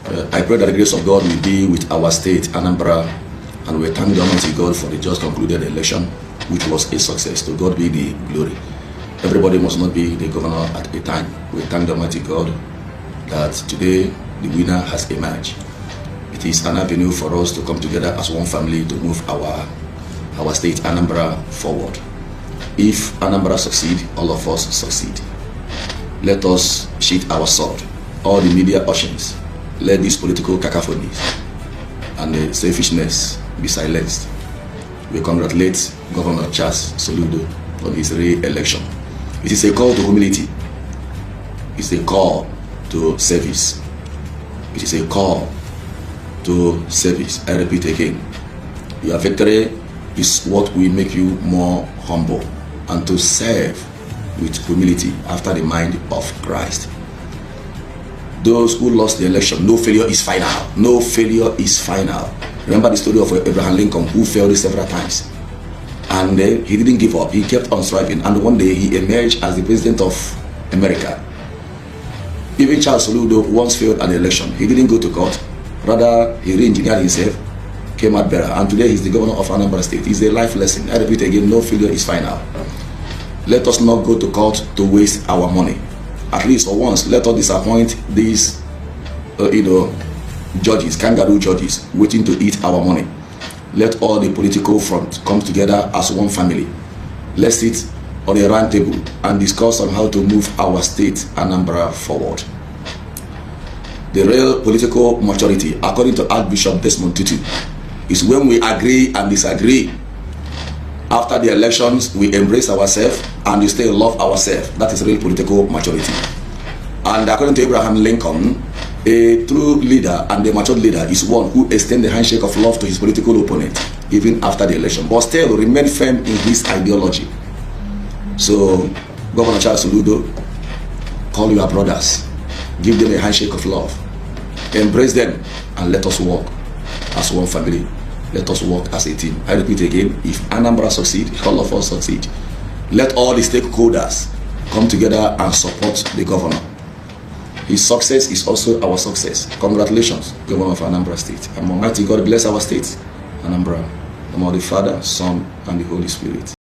I pray that the grace of God will be with our state, Anambra, and we thank the Almighty God for the just concluded election, which was a success. To God be the glory. Everybody must not be the governor at a time. We thank the Almighty God that today the winner has emerged. It is an avenue for us to come together as one family to move our state, Anambra, forward. If Anambra succeed, all of us succeed. Let us sheath our sword. All the media oceans, let these political cacophonies and the selfishness be silenced. We congratulate Governor Charles Soludo on his re-election. It is a call to humility. It's a call to service. It is a call to service. I repeat again, your victory is what will make you more humble and to serve with humility after the mind of Christ. Those who lost the election, no failure is final. No failure is final. Remember the story of Abraham Lincoln, who failed several times. And he didn't give up. He kept on striving. And one day he emerged as the president of America. Even Charles Soludo once failed an election. He didn't go to court. Rather, he re-engineered himself, came out better. And today he's the governor of Anambra State. It's a life lesson. I repeat again, no failure is final. Let us not go to court to waste our money. At least for once, let us disappoint these, judges, kangaroo judges, waiting to eat our money. Let all the political front come together as one family. Let's sit on a round table and discuss on how to move our state, Anambra, forward. The real political maturity, according to Archbishop Desmond Tutu, is when we agree and disagree. After the elections, we embrace ourselves and we still love ourselves. That is real political maturity. And according to Abraham Lincoln, a true leader and a matured leader is one who extends the handshake of love to his political opponent, even after the election, but still remain firm in his ideology. So, Governor Charles Soludo, call your brothers, give them a handshake of love, embrace them, and let us work as one family. Let us work as a team. I repeat again, if Anambra succeed, all of us succeed. Let all the stakeholders come together and support the governor. His success is also our success. Congratulations, Governor of Anambra State. And Almighty God bless our state, Anambra. In the name of the Father, Son, and the Holy Spirit.